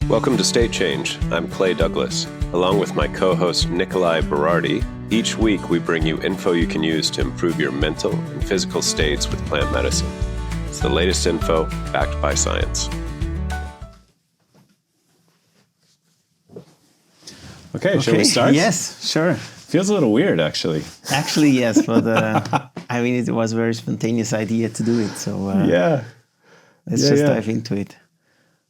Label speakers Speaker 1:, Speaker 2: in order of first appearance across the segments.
Speaker 1: Welcome to State Change. I'm Clay Douglas. Along with my co-host Nicolai Berardi, each week we bring you info you can use to improve your mental and physical states with plant medicine. It's the latest info backed by science.
Speaker 2: Okay, shall we start?
Speaker 3: Yes, sure.
Speaker 2: Feels a little weird, actually.
Speaker 3: Actually, yes, but I mean, it was a very spontaneous idea to do it, so let's dive into it.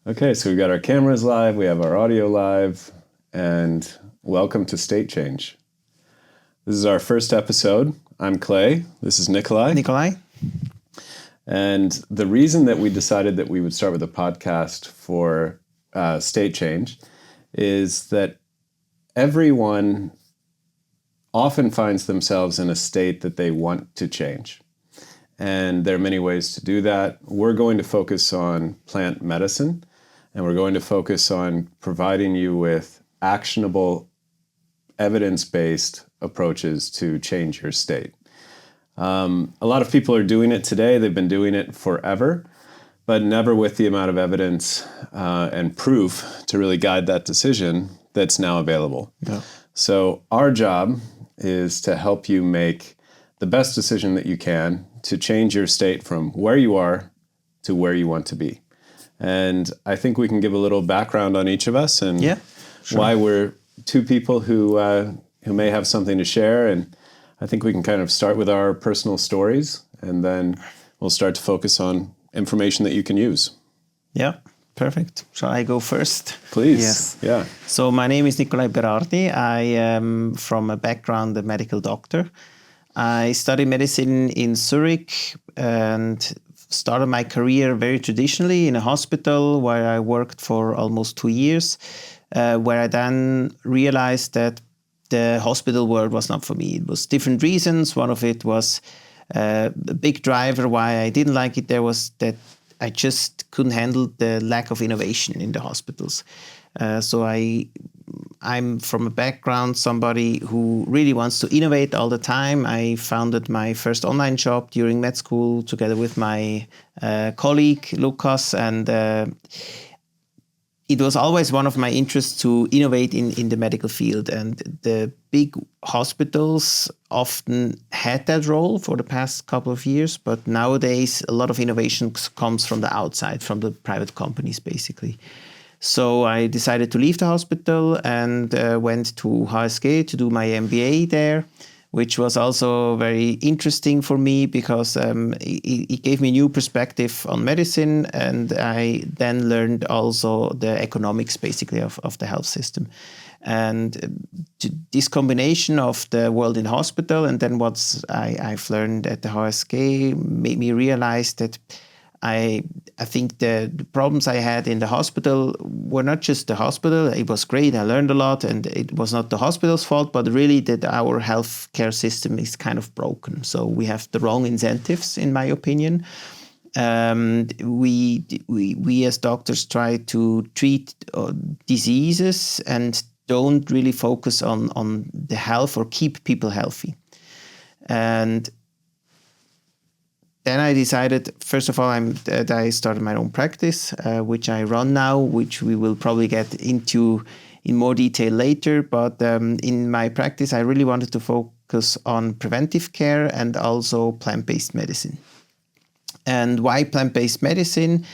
Speaker 2: Okay, so we've got our cameras live, we have our audio live, and welcome to State Change. This is our first episode. I'm Clay. This is Nicolai.
Speaker 3: Nicolai.
Speaker 2: And the reason that we decided that we would start with a podcast for State Change is that everyone often finds themselves in a state that they want to change. And there are many ways to do that. We're going to focus on plant medicine, and we're going to focus on providing you with actionable, evidence-based approaches to change your state. A lot of people are doing it today. They've been doing it forever, but never with the amount of evidence and proof to really guide that decision that's now available.
Speaker 3: Yeah.
Speaker 2: So our job is to help you make the best decision that you can to change your state from where you are to where you want to be. And I think we can give a little background on each of us and why we're two people who may have something to share. And I think we can kind of start with our personal stories, and then we'll start to focus on information that you can use.
Speaker 3: Yeah, perfect. Shall I go first?
Speaker 2: Please.
Speaker 3: Yes.
Speaker 2: Yeah.
Speaker 3: So my name is Nicolai Berardi. I am from a background a medical doctor. I studied medicine in Zurich and started my career very traditionally in a hospital where I worked for almost 2 years, where I then realized that the hospital world was not for me. It was different reasons. One of it was a big driver why I didn't like it there was that I just couldn't handle the lack of innovation in the hospitals. So I'm from a background, somebody who really wants to innovate all the time. I founded my first online shop during med school together with my colleague, Lucas, and it was always one of my interests to innovate in the medical field. And the big hospitals often had that role for the past couple of years, but nowadays a lot of innovation comes from the outside, from the private companies, basically. So I decided to leave the hospital and went to HSG to do my MBA there, which was also very interesting for me because it gave me a new perspective on medicine, and I then learned also the economics, basically, of the health system. And this combination of the world in hospital and then what I've learned at the HSG made me realize that I think the problems I had in the hospital were not just the hospital. It was great. I learned a lot, and it was not the hospital's fault, but really that our healthcare system is kind of broken. So we have the wrong incentives, in my opinion. We as doctors try to treat diseases and don't really focus on the health or keep people healthy. And then I decided, first of all, that I started my own practice, which I run now, which we will probably get into in more detail later. But in my practice, I really wanted to focus on preventive care and also plant-based medicine. And why plant-based medicine?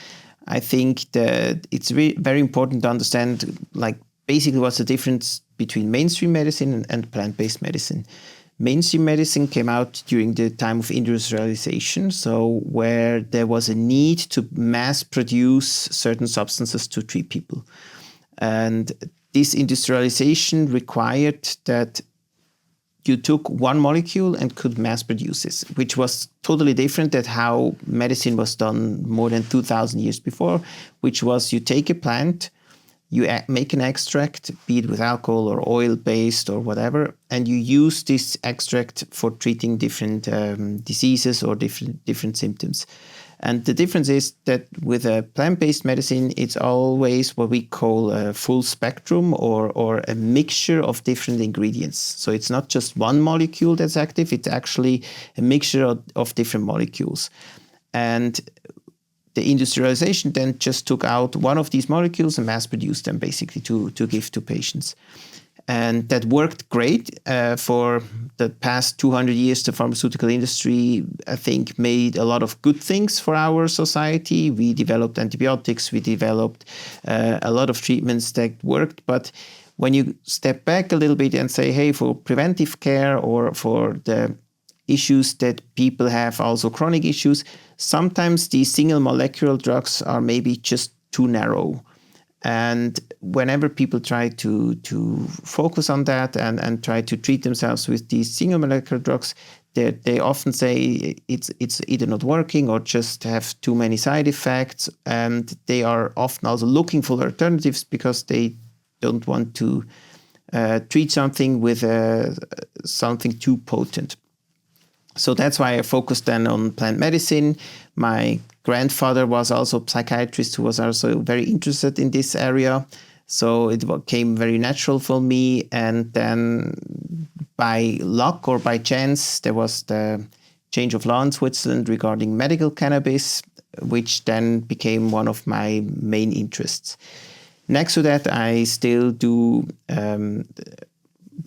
Speaker 3: I think that it's very important to understand, like, basically what's the difference between mainstream medicine and plant-based medicine. Mainstream medicine came out during the time of industrialization, so where there was a need to mass produce certain substances to treat people. And this industrialization required that you took one molecule and could mass produce this, which was totally different than how medicine was done more than 2,000 years before, which was you take a plant, you make an extract, be it with alcohol or oil-based or whatever, and you use this extract for treating different diseases or different symptoms. And the difference is that with a plant-based medicine, it's always what we call a full spectrum or a mixture of different ingredients. So it's not just one molecule that's active, it's actually a mixture of different molecules. And the industrialization then just took out one of these molecules and mass produced them basically to give to patients. And that worked great. For the past 200 years, the pharmaceutical industry, I think, made a lot of good things for our society. We developed antibiotics, we developed a lot of treatments that worked. But when you step back a little bit and say, hey, for preventive care or for the issues that people have, also chronic issues, sometimes these single molecular drugs are maybe just too narrow. And whenever people try to focus on that and try to treat themselves with these single molecular drugs, they often say it's either not working or just have too many side effects. And they are often also looking for alternatives because they don't want to treat something with something too potent. So that's why I focused then on plant medicine. My grandfather was also a psychiatrist who was also very interested in this area. So it came very natural for me. And then by luck or by chance, there was the change of law in Switzerland regarding medical cannabis, which then became one of my main interests. Next to that, I still do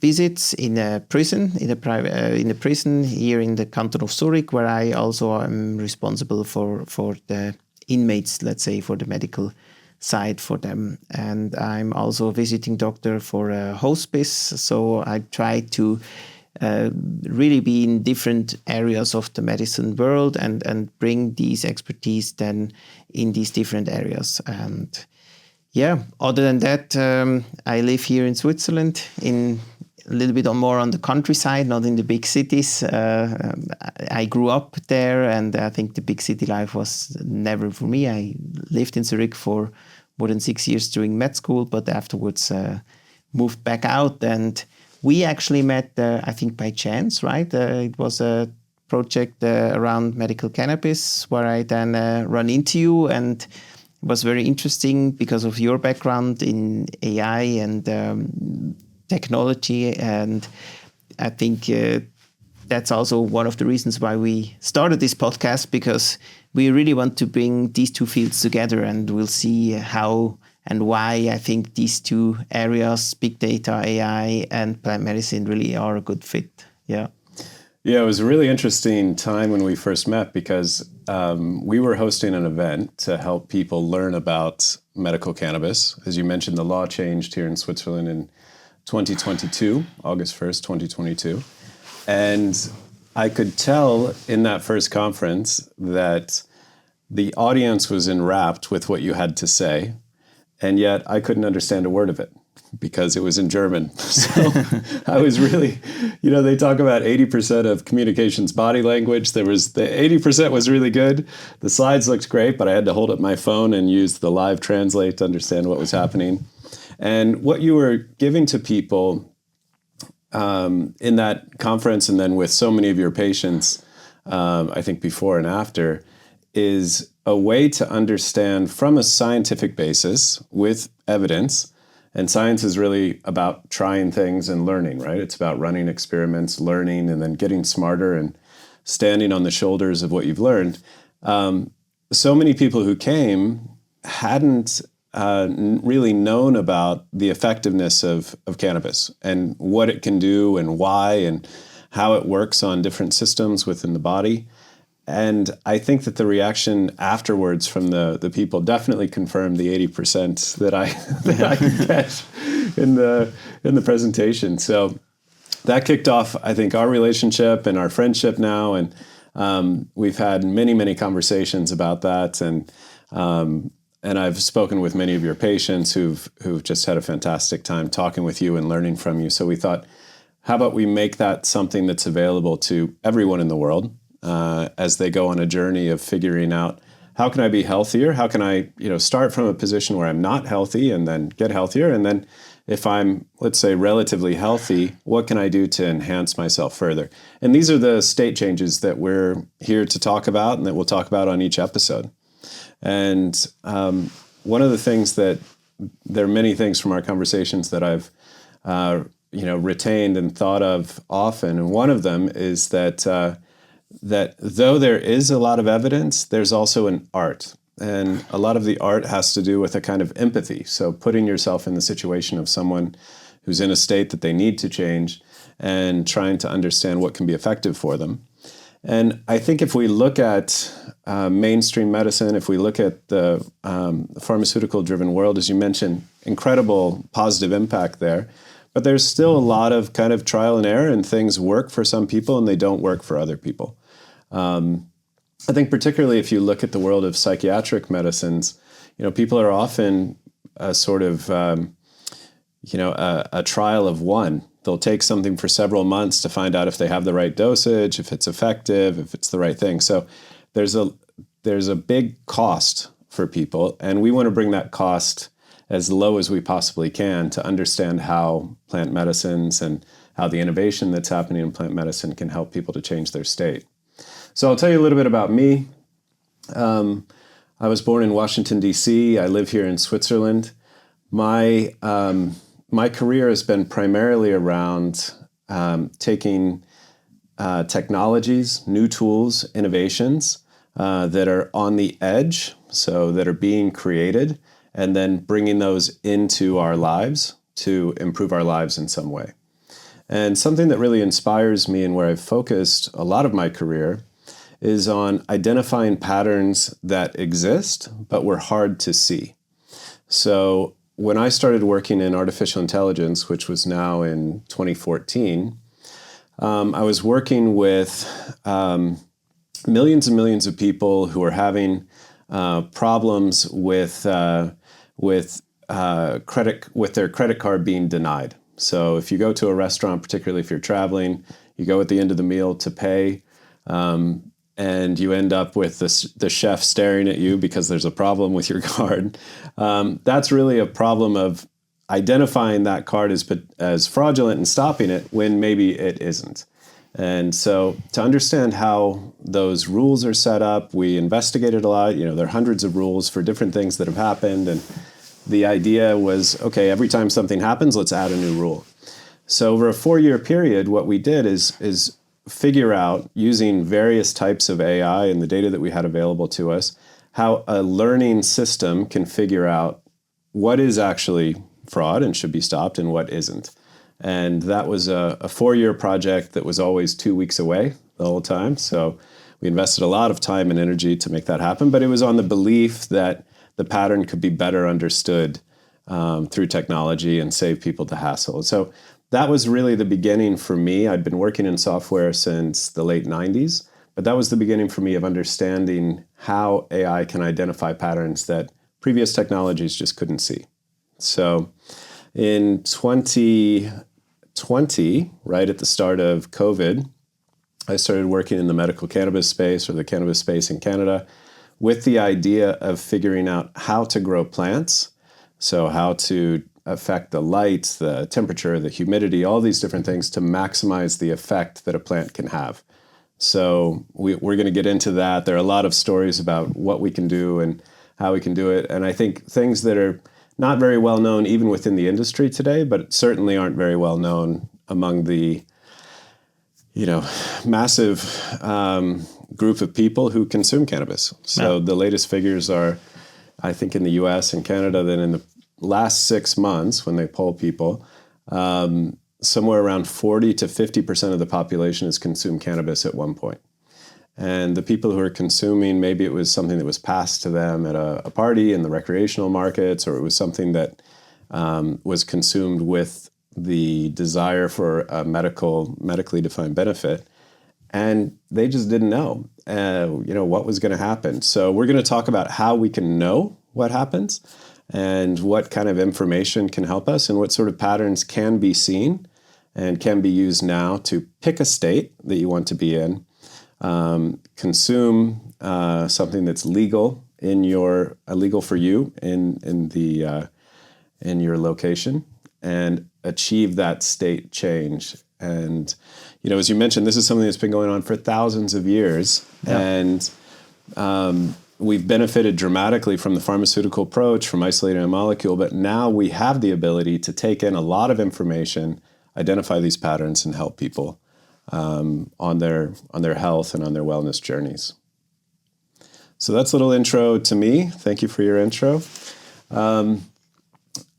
Speaker 3: visits in a prison, in a prison here in the canton of Zurich, where I also am responsible for the inmates, let's say, for the medical side for them. And I'm also a visiting doctor for a hospice, so I try to really be in different areas of the medicine world and bring these expertise then in these different areas. And yeah, other than that, I live here in Switzerland, in a little bit more on the countryside, not in the big cities. I grew up there, and I think the big city life was never for me. I lived in Zurich for more than 6 years during med school, but afterwards moved back out. And we actually met, I think, by chance, right? It was a project around medical cannabis where I then run into you, and it was very interesting because of your background in AI and technology. And I think that's also one of the reasons why we started this podcast, because we really want to bring these two fields together, and we'll see how and why I think these two areas, big data, AI, and plant medicine, really are a good fit. Yeah.
Speaker 2: Yeah, it was a really interesting time when we first met, because we were hosting an event to help people learn about medical cannabis. As you mentioned, the law changed here in Switzerland in 2022, August 1st, 2022. And I could tell in that first conference that the audience was enwrapped with what you had to say, and yet I couldn't understand a word of it because it was in German. So I was really, they talk about 80% of communications body language. The 80% was really good. The slides looked great, but I had to hold up my phone and use the live translate to understand what was happening. And what you were giving to people in that conference, and then with so many of your patients, I think before and after, is a way to understand from a scientific basis with evidence. And science is really about trying things and learning, right? It's about running experiments, learning, and then getting smarter and standing on the shoulders of what you've learned. So many people who came hadn't really known about the effectiveness of cannabis and what it can do and why and how it works on different systems within the body. And I think that the reaction afterwards from the people definitely confirmed the 80% that I could get in the presentation. So that kicked off, I think, our relationship and our friendship now, and we've had many conversations about that. And I've spoken with many of your patients who've just had a fantastic time talking with you and learning from you. So we thought, how about we make that something that's available to everyone in the world? As they go on a journey of figuring out, how can I be healthier? How can I, start from a position where I'm not healthy and then get healthier? And then if I'm, let's say, relatively healthy, what can I do to enhance myself further? And these are the state changes that we're here to talk about and that we'll talk about on each episode. And one of the things that, there are many things from our conversations that I've, retained and thought of often. And one of them is that though there is a lot of evidence, there's also an art And a lot of the art has to do with a kind of empathy. So putting yourself in the situation of someone who's in a state that they need to change and trying to understand what can be effective for them. And I think if we look at mainstream medicine, if we look at the pharmaceutical-driven world, as you mentioned, incredible positive impact there. But there's still a lot of kind of trial and error, and things work for some people and they don't work for other people. I think particularly if you look at the world of psychiatric medicines, people are often a sort of, a trial of one. They'll take something for several months to find out if they have the right dosage, if it's effective, if it's the right thing. So there's a big cost for people, and we want to bring that cost as low as we possibly can to understand how plant medicines and how the innovation that's happening in plant medicine can help people to change their state. So I'll tell you a little bit about me. I was born in Washington, D.C. I live here in Switzerland. My career has been primarily around taking technologies, new tools, innovations that are on the edge, so that are being created, and then bringing those into our lives to improve our lives in some way. And something that really inspires me and where I've focused a lot of my career is on identifying patterns that exist, but were hard to see. So when I started working in artificial intelligence, which was now in 2014, I was working with millions and millions of people who were having problems with their credit card being denied. So if you go to a restaurant, particularly if you're traveling, you go at the end of the meal to pay, and you end up with the chef staring at you because there's a problem with your card. That's really a problem of identifying that card as fraudulent and stopping it when maybe it isn't. And so to understand how those rules are set up, we investigated a lot. There are hundreds of rules for different things that have happened. And the idea was, okay, every time something happens, let's add a new rule. So over a 4-year period, what we did is figure out, using various types of AI and the data that we had available to us, how a learning system can figure out what is actually fraud and should be stopped and what isn't. And that was a 4-year project that was always 2 weeks away the whole time. So we invested a lot of time and energy to make that happen, but it was on the belief that the pattern could be better understood through technology and save people the hassle. So that was really the beginning for me. I'd been working in software since the late 90s, but that was the beginning for me of understanding how AI can identify patterns that previous technologies just couldn't see. So in 2020, right at the start of COVID, I started working in the medical cannabis space, or the cannabis space in Canada, with the idea of figuring out how to grow plants. So how to affect the light, the temperature, the humidity, all these different things to maximize the effect that a plant can have. So we're going to get into that. There are a lot of stories about what we can do and how we can do it. And I think things that are not very well known even within the industry today, but certainly aren't very well known among the massive group of people who consume cannabis. So the latest figures are, I think in the US and Canada, that in the last 6 months, when they poll people, somewhere around 40 to 50% of the population has consumed cannabis at one point. And the people who are consuming, maybe it was something that was passed to them at a party in the recreational markets, or it was something that was consumed with the desire for a medically defined benefit. And they just didn't know, what was going to happen. So we're going to talk about how we can know what happens and what kind of information can help us and what sort of patterns can be seen and can be used now to pick a state that you want to be in, consume something that's legal legal for you in your location, and achieve that state change. And as you mentioned, this is something that's been going on for thousands of years, and we've benefited dramatically from the pharmaceutical approach, from isolating a molecule, but now we have the ability to take in a lot of information, identify these patterns, and help people on their health and on their wellness journeys. So that's a little intro to me. Thank you for your intro.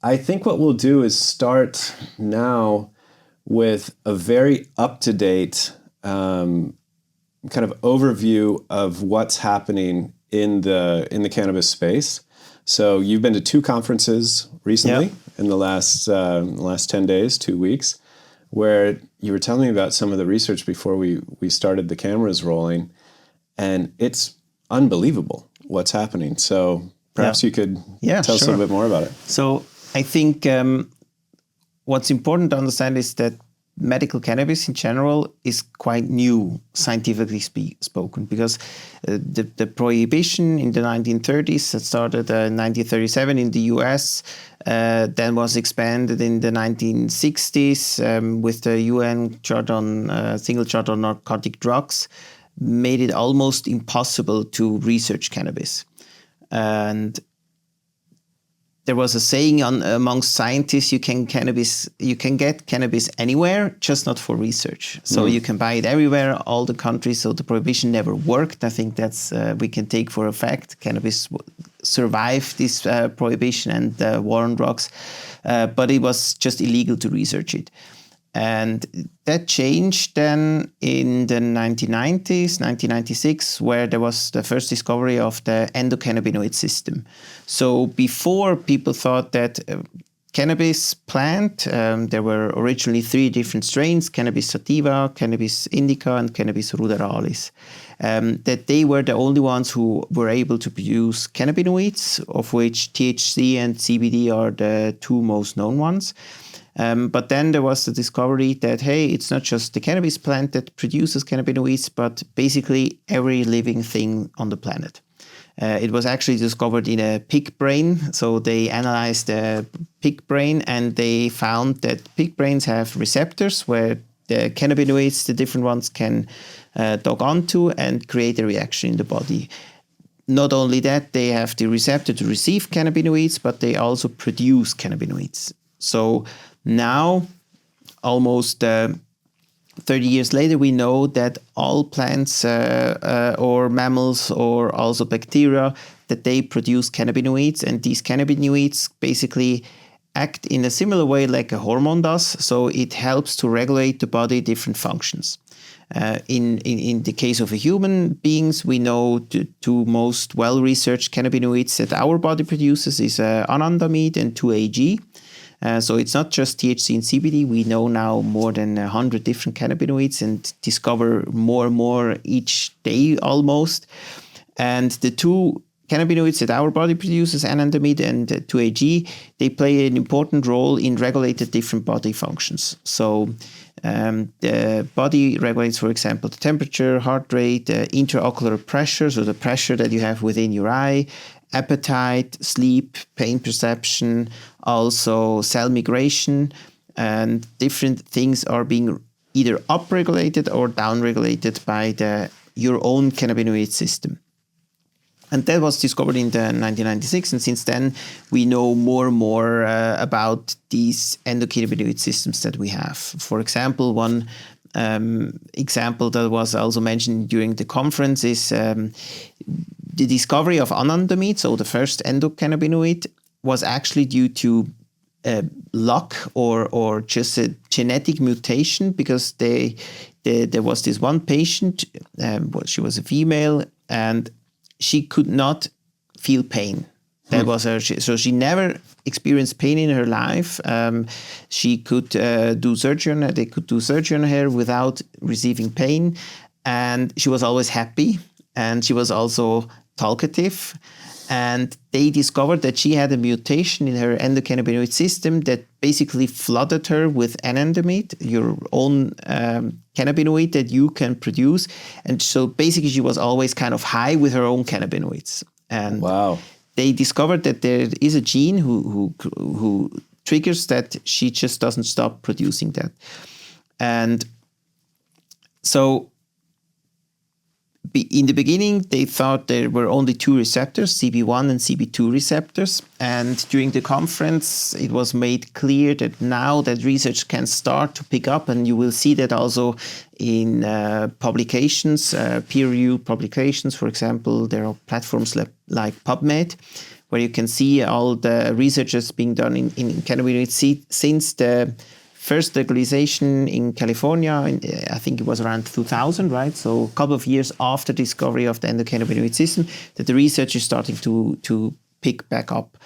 Speaker 2: I think what we'll do is start now with a very up-to-date kind of overview of what's happening in the cannabis space. So you've been to 2 conferences recently in the last 10 days, 2 weeks, where you were telling me about some of the research before we started the cameras rolling, and it's unbelievable what's happening. So perhaps you could tell us a little bit more about it.
Speaker 3: So I think what's important to understand is that medical cannabis in general is quite new, scientifically spoken, because the prohibition in the 1930s that started in 1937 in the US, then was expanded in the 1960s with the UN Charter on Single Charter on Narcotic Drugs, made it almost impossible to research cannabis. And there was a saying amongst scientists, you can get cannabis anywhere, just not for research. So you can buy it everywhere, all the countries. So the prohibition never worked. I think that's we can take for a fact. Cannabis survived this prohibition and the war on drugs, but it was just illegal to research it. And that changed then in the 1990s, 1996, where there was the first discovery of the endocannabinoid system. So before, people thought that cannabis plant, there were originally 3 different strains, cannabis sativa, cannabis indica, and cannabis ruderalis, that they were the only ones who were able to produce cannabinoids, of which THC and CBD are the 2 most known ones. But then there was the discovery that, hey, it's not just the cannabis plant that produces cannabinoids, but basically every living thing on the planet. It was actually discovered in a pig brain. So they analyzed the pig brain and they found that pig brains have receptors where the cannabinoids, the different ones, can dock onto and create a reaction in the body. Not only that, they have the receptor to receive cannabinoids, but they also produce cannabinoids. So now, almost 30 years later, we know that all plants or mammals or also bacteria, that they produce cannabinoids, and these cannabinoids basically act in a similar way like a hormone does. So it helps to regulate the body different functions. In the case of human beings, we know the 2 most well-researched cannabinoids that our body produces is anandamide and 2-AG. So it's not just THC and CBD. We know now more than 100 different cannabinoids and discover more and more each day almost. And the 2 cannabinoids that our body produces, anandamide and 2-AG, they play an important role in regulating different body functions. So the body regulates, for example, the temperature, heart rate, intraocular pressure, so the pressure that you have within your eye, appetite, sleep, pain perception, also cell migration, and different things are being either upregulated or downregulated by your own cannabinoid system. And that was discovered in the 1996, and since then we know more and more about these endocannabinoid systems that we have. For example, one example that was also mentioned during the conference is the discovery of anandamide, so the first endocannabinoid, was actually due to luck or just a genetic mutation, because there was this one patient, she was a female, and she could not feel pain. That was her. So she never experienced pain in her life. She could do surgery on her. They could do surgery on her without receiving pain, and she was always happy. And she was also talkative. And they discovered that she had a mutation in her endocannabinoid system that basically flooded her with anandamide, your own cannabinoid that you can produce. And so basically she was always kind of high with her own cannabinoids. And
Speaker 2: wow.
Speaker 3: They discovered that there is a gene who triggers that. She just doesn't stop producing that. And so in the beginning, they thought there were only two receptors, CB1 and CB2 receptors. And during the conference, it was made clear that now that research can start to pick up, and you will see that also in publications, peer-reviewed publications. For example, there are platforms like PubMed, where you can see all the research being done in cannabinoids since the first legalization in California, I think it was around 2000, right? So a couple of years after discovery of the endocannabinoid system, that the research is starting to pick back up.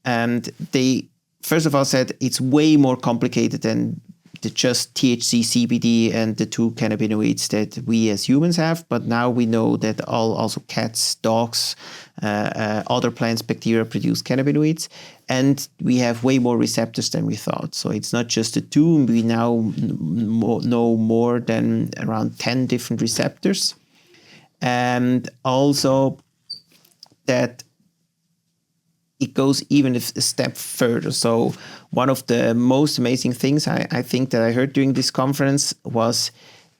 Speaker 3: And they, first of all, said it's way more complicated than the just THC, CBD, and the two cannabinoids that we as humans have. But now we know that also cats, dogs, other plants, bacteria produce cannabinoids. And we have way more receptors than we thought. So it's not just the two. We now know more than around 10 different receptors. And also that it goes even a step further. So one of the most amazing things I think that I heard during this conference was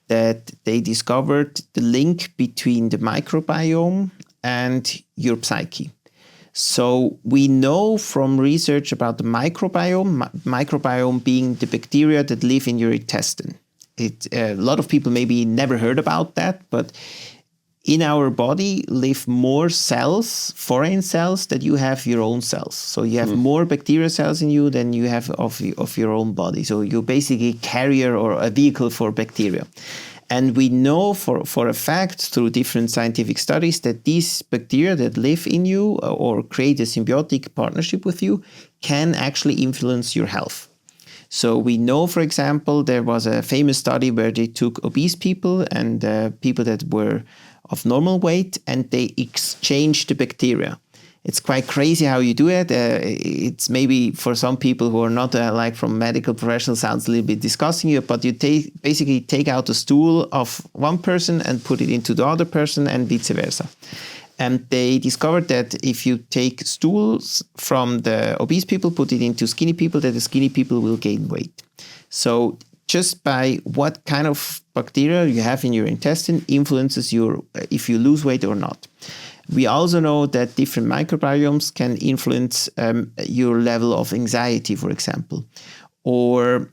Speaker 3: that they discovered the link between the microbiome and your psyche. So we know from research about the microbiome being the bacteria that live in your intestine. A lot of people maybe never heard about that, but in our body live more cells, foreign cells, that you have your own cells. So you have more bacteria cells in you than you have of your own body. So you're basically a carrier or a vehicle for bacteria. And we know for a fact through different scientific studies that these bacteria that live in you or create a symbiotic partnership with you can actually influence your health. So we know, for example, there was a famous study where they took obese people and people that were of normal weight, and they exchanged the bacteria. It's quite crazy how you do it. It's maybe for some people who are not like from medical professionals sounds a little bit disgusting, but you basically take out the stool of one person and put it into the other person and vice versa. And they discovered that if you take stools from the obese people, put it into skinny people, that the skinny people will gain weight. So just by what kind of bacteria you have in your intestine influences if you lose weight or not. We also know that different microbiomes can influence your level of anxiety, for example, or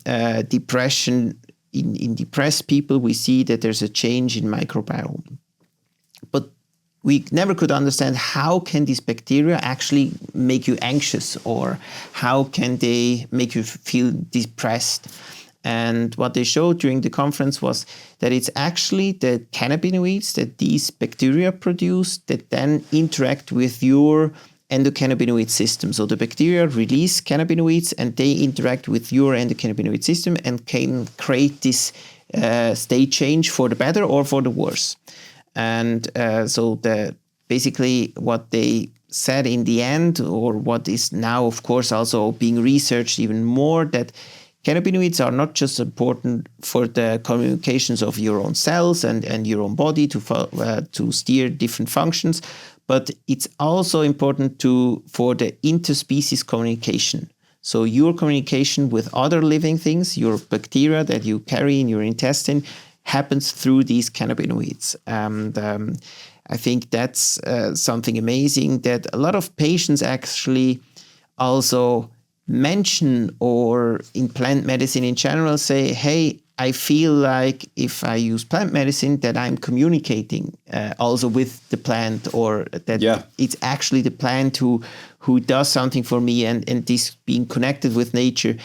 Speaker 3: depression. In depressed people, we see that there's a change in microbiome. But we never could understand how can these bacteria actually make you anxious, or how can they make you feel depressed. And what they showed during the conference was that it's actually the cannabinoids that these bacteria produce that then interact with your endocannabinoid system. So the bacteria release cannabinoids and they interact with your endocannabinoid system and can create this state change for the better or for the worse. And so basically what they said in the end, or what is now of course also being researched even more, that cannabinoids are not just important for the communications of your own cells and your own body to steer different functions, but it's also important for the interspecies communication. So your communication with other living things, your bacteria that you carry in your intestine, happens through these cannabinoids. And I think that's something amazing that a lot of patients actually also mention, or in plant medicine in general say, hey, I feel like if I use plant medicine that I'm communicating also with the plant, or that it's actually the plant who does something for me, and this being connected with nature.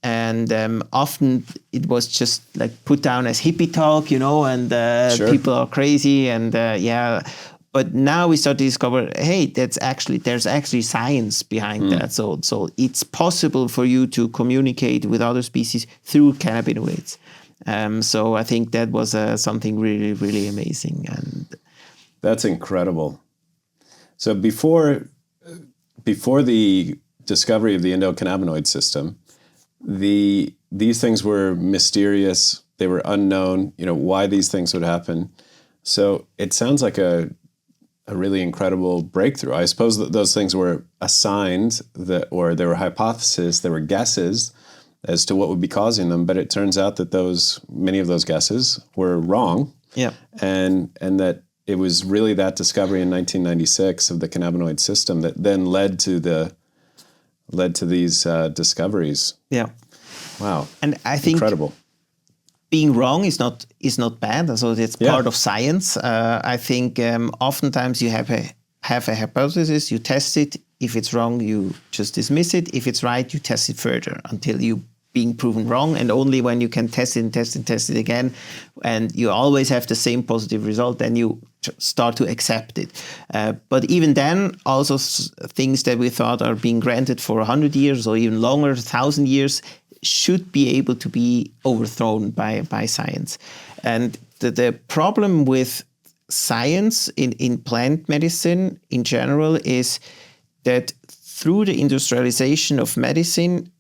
Speaker 3: And often it was just like put down as hippie talk, and people are crazy and But now we start to discover, hey, there's actually science behind that. So it's possible for you to communicate with other species through cannabinoids. So I think that was something really, really amazing. And
Speaker 2: that's incredible. So before the discovery of the endocannabinoid system, these things were mysterious. They were unknown. Why these things would happen. So it sounds like a really incredible breakthrough. I suppose that those things were assigned, or there were hypotheses, there were guesses as to what would be causing them, but it turns out that many of those guesses were wrong.
Speaker 3: Yeah.
Speaker 2: And that it was really that discovery in 1996 of the cannabinoid system that then led to these discoveries.
Speaker 3: Yeah.
Speaker 2: Wow.
Speaker 3: And I think
Speaker 2: incredible.
Speaker 3: Being wrong is not bad. So it's part of science. I think oftentimes you have a hypothesis, you test it. If it's wrong, you just dismiss it. If it's right, you test it further until you being proven wrong. And only when you can test it and test it again, and you always have the same positive result, then you start to accept it. But even then, also things that we thought are being granted for 100 years or even longer, 1,000 years, should be able to be overthrown by science. And the problem with science in plant medicine in general is that through the industrialization of medicine,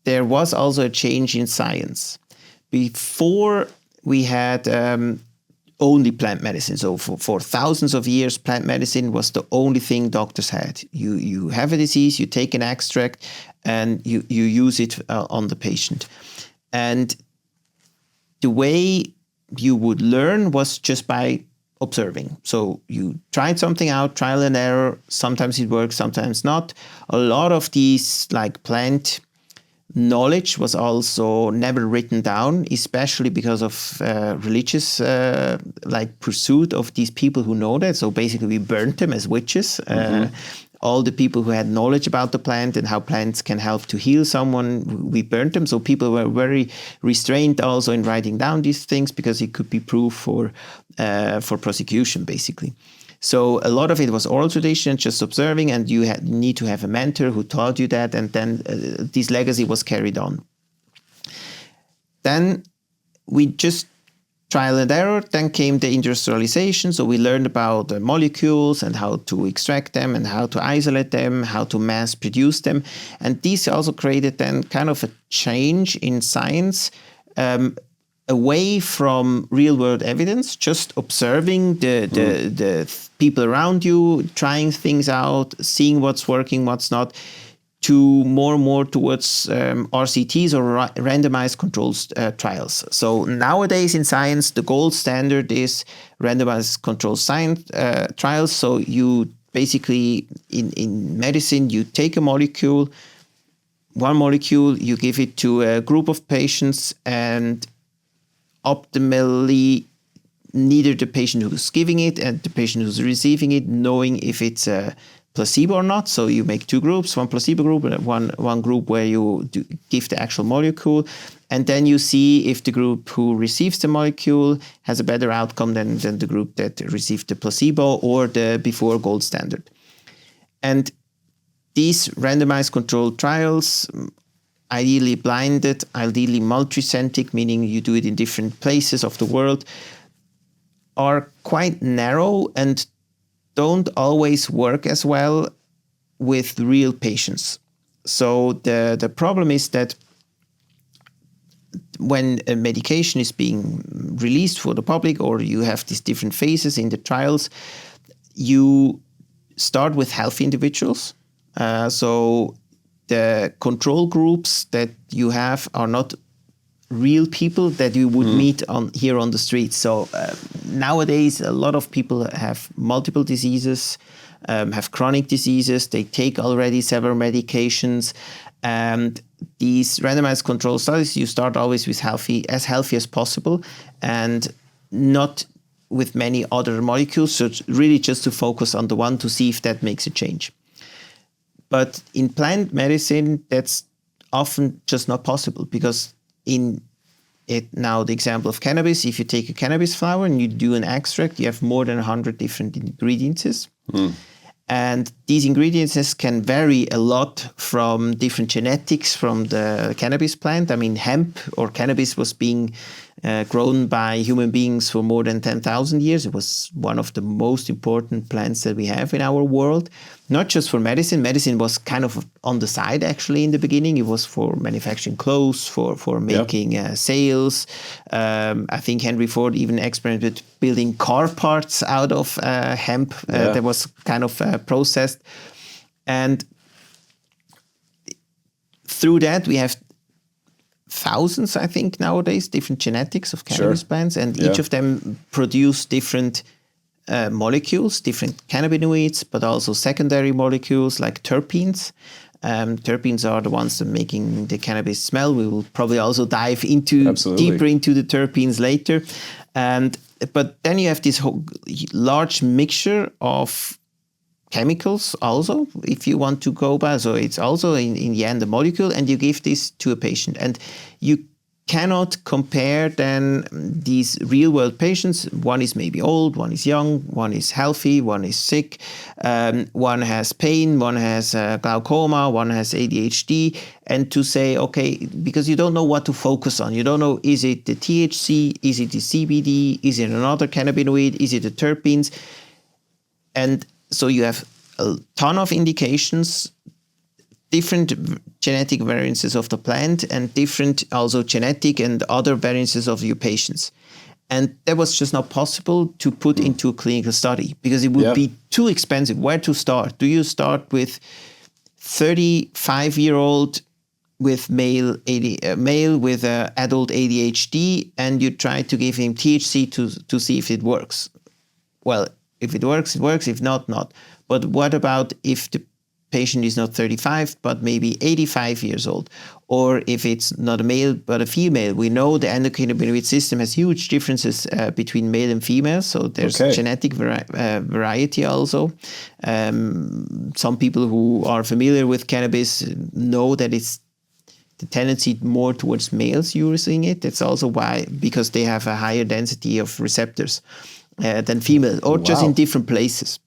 Speaker 3: there was also a change in science. Before we had only plant medicine. So for thousands of years, plant medicine was the only thing doctors had. You have a disease, you take an extract, and you use it on the patient. And the way you would learn was just by observing. So you tried something out, trial and error. Sometimes it works, sometimes not. A lot of these like plant knowledge was also never written down, especially because of religious pursuit of these people who know that. So basically we burnt them as witches. All the people who had knowledge about the plant and how plants can help to heal someone, we burnt them. So people were very restrained also in writing down these things because it could be proof for prosecution, basically. So a lot of it was oral tradition, just observing, and you need to have a mentor who taught you that, and then this legacy was carried on. Then we just trial and error. Then came the industrialization. So we learned about the molecules and how to extract them and how to isolate them, how to mass produce them. And this also created then kind of a change in science, away from real world evidence, just observing the people around you, trying things out, seeing what's working, what's not, to more and more towards RCTs or randomized controlled trials. So nowadays in science, the gold standard is randomized controlled trials. So you basically, in medicine, you take a molecule, one molecule, you give it to a group of patients, and optimally neither the patient who's giving it and the patient who's receiving it knowing if it's a placebo or not. So you make two groups, one placebo group and one group where you give the actual molecule, and then you see if the group who receives the molecule has a better outcome than the group that received the placebo or the before gold standard. And these randomized controlled trials, ideally blinded, ideally multicentric, meaning you do it in different places of the world, are quite narrow and don't always work as well with real patients. So the problem is that when a medication is being released for the public, or you have these different phases in the trials, you start with healthy individuals. So the control groups that you have are not real people that you would meet here on the street. So nowadays, a lot of people have multiple diseases, have chronic diseases. They take already several medications. And these randomized control studies, you start always with healthy as possible, and not with many other molecules. So it's really just to focus on the one to see if that makes a change. But in plant medicine, that's often just not possible, because in it now, the example of cannabis, if you take a cannabis flower and you do an extract, you have more than 100 different ingredients. And these ingredients can vary a lot from different genetics from the cannabis plant. I mean, hemp or cannabis was being grown by human beings for more than 10,000 years. It was one of the most important plants that we have in our world, not just for medicine. Medicine was kind of on the side, actually, in the beginning. It was for manufacturing clothes, for making sails. I think Henry Ford even experimented with building car parts out of hemp that was kind of processed. And through that, we have thousands, I think, nowadays, different genetics of cannabis plants, and each of them produce different molecules, different cannabinoids, but also secondary molecules like terpenes. Terpenes are the ones that making the cannabis smell. We will probably also dive deeper into the terpenes later. But then you have this whole large mixture of chemicals also, if you want to go by. So it's also in the end a molecule, and you give this to a patient. And you cannot compare then these real world patients. One is maybe old, one is young, one is healthy, one is sick, one has pain, one has glaucoma, one has ADHD. And to say, okay, because you don't know what to focus on. You don't know, is it the THC, is it the CBD, is it another cannabinoid, is it the terpenes? And so you have a ton of indications, different genetic variances of the plant, and different also genetic and other variances of your patients. And that was just not possible to put into a clinical study because it would be too expensive. Where to start? Do you start with 35-year-old with male with adult ADHD, and you try to give him THC to see if it works? Well, if it works, it works. If not, not. But what about if the patient is not 35, but maybe 85 years old? Or if it's not a male, but a female? We know the endocannabinoid system has huge differences between male and female. So there's genetic variety also. Some people who are familiar with cannabis know that it's the tendency more towards males using it. That's also why, because they have a higher density of receptors than females, or just in different places.